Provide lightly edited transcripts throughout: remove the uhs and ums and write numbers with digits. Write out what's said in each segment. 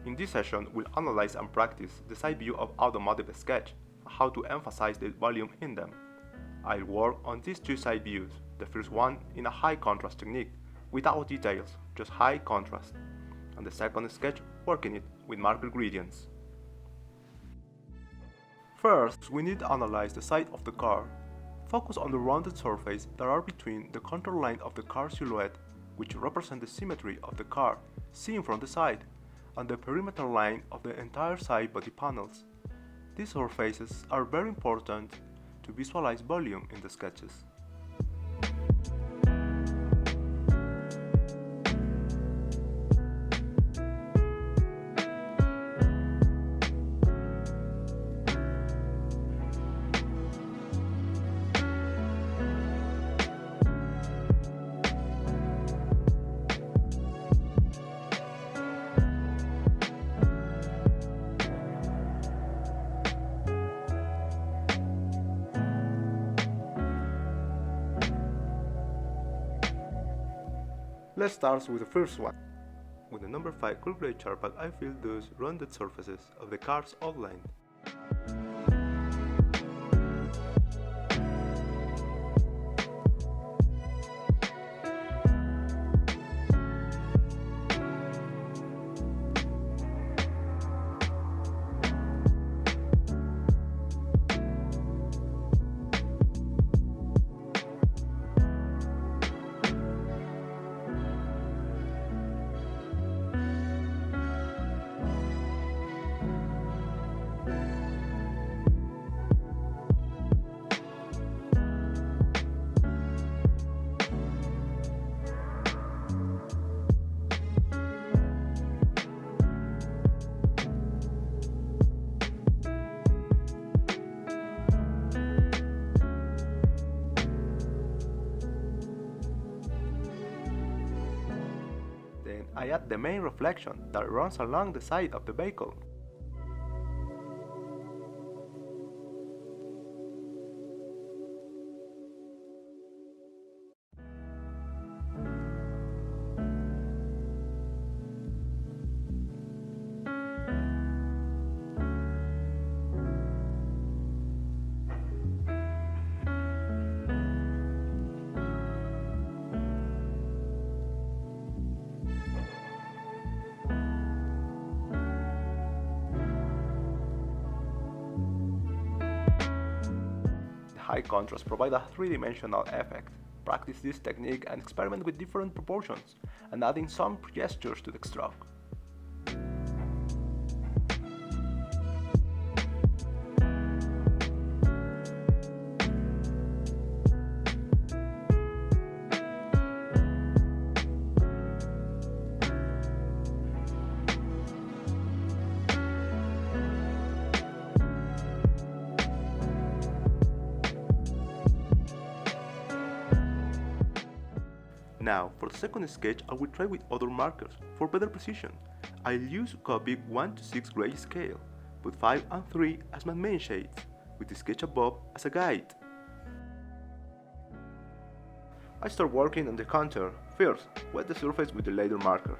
In this session, we'll analyze and practice the side view of automotive sketch and how to emphasize the volume in them. I'll work on these two side views, the first one in a high contrast technique, without details, just high contrast, and the second sketch working it with marker gradients. First, we need to analyze the side of the car. Focus on the rounded surface that are between the contour line of the car silhouette, which represent the symmetry of the car seen from the side, and the perimeter line of the entire side body panels. These surfaces are very important to visualize volume in the sketches. Let's start with the first one. With the number 5 curved charpal, I fill those rounded surfaces of the car's outline. I add the main reflection that runs along the side of the vehicle. High contrast provide a three-dimensional effect. Practice this technique and experiment with different proportions and adding some gestures to the stroke. Now, for the second sketch, I will try with other markers. For better precision, I'll use Copic 1:6 grayscale, with 5 and 3 as my main shades, with the sketch above as a guide. I start working on the contour. First, wet the surface with the laser marker,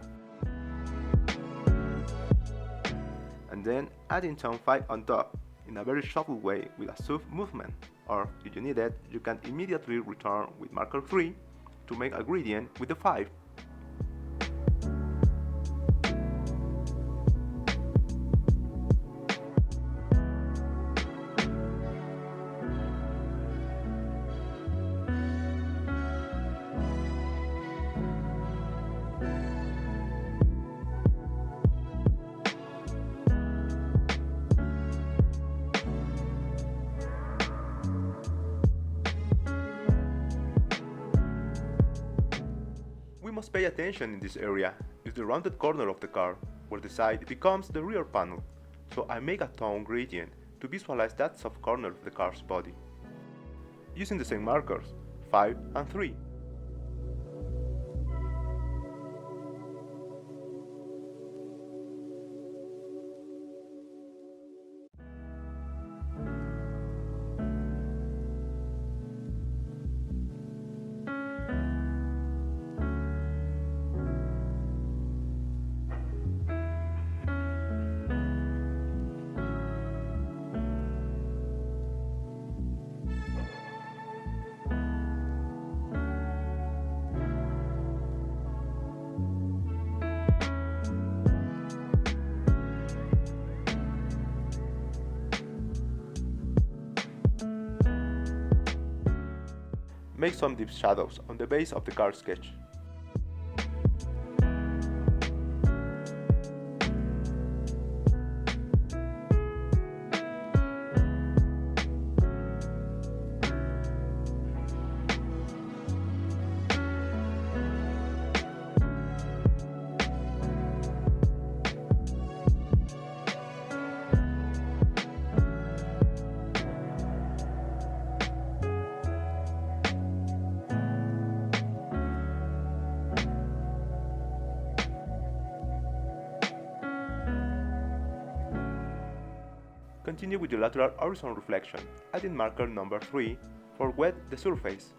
and then adding tone 5 on top, in a very subtle way with a soft movement, or if you need it, you can immediately return with marker 3 to make a gradient with the 5. We must pay attention in this area is the rounded corner of the car, where the side becomes the rear panel, so I make a tone gradient to visualize that soft corner of the car's body, using the same markers, 5 and 3. Make some deep shadows on the base of the car sketch. Continue with the lateral horizon reflection, adding marker number 3 for wet the surface.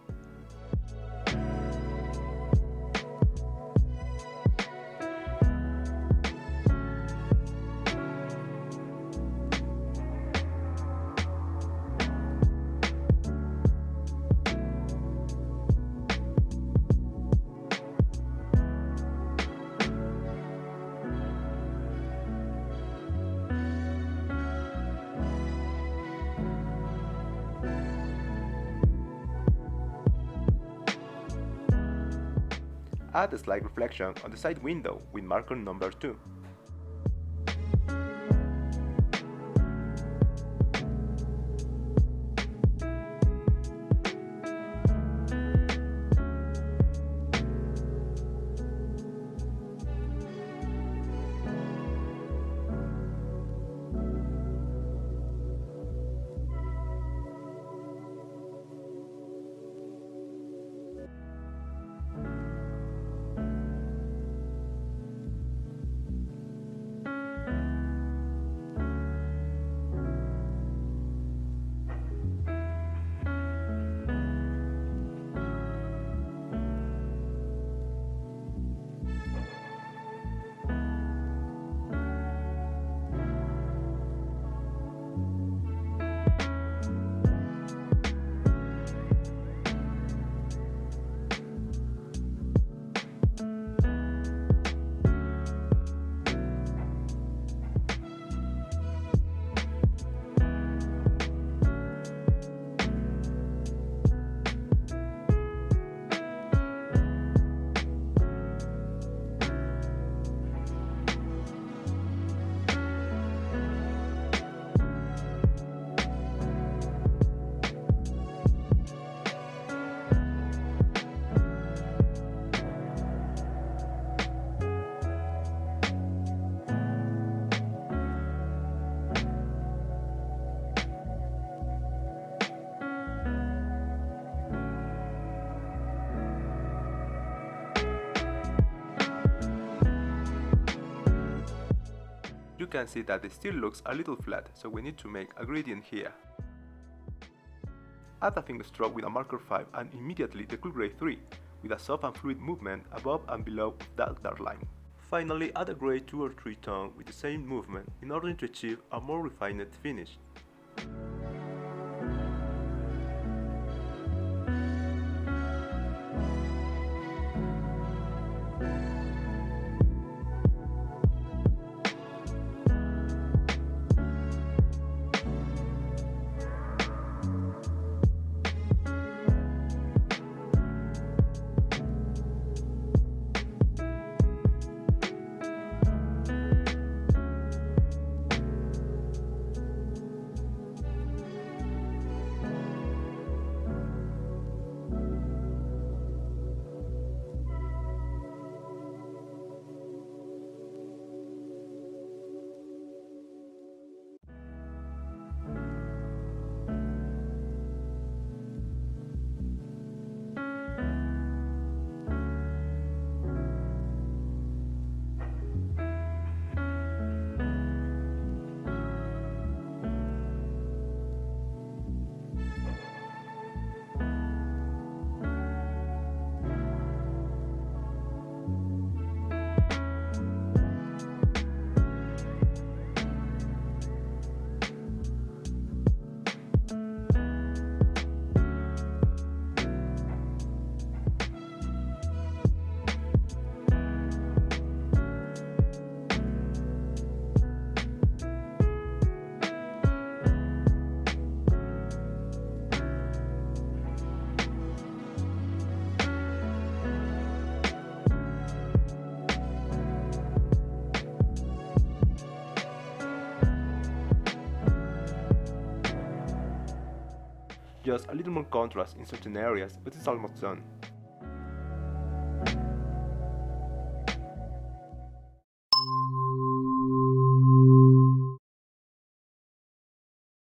Add a slight reflection on the side window with marker number 2. You can see that it still looks a little flat, so we need to make a gradient here. Add a finger stroke with a marker 5 and immediately the cool gray 3, with a soft and fluid movement above and below that dark line. Finally, add a gray 2 or 3 tone with the same movement in order to achieve a more refined finish. just a little more contrast in certain areas, but it's almost done.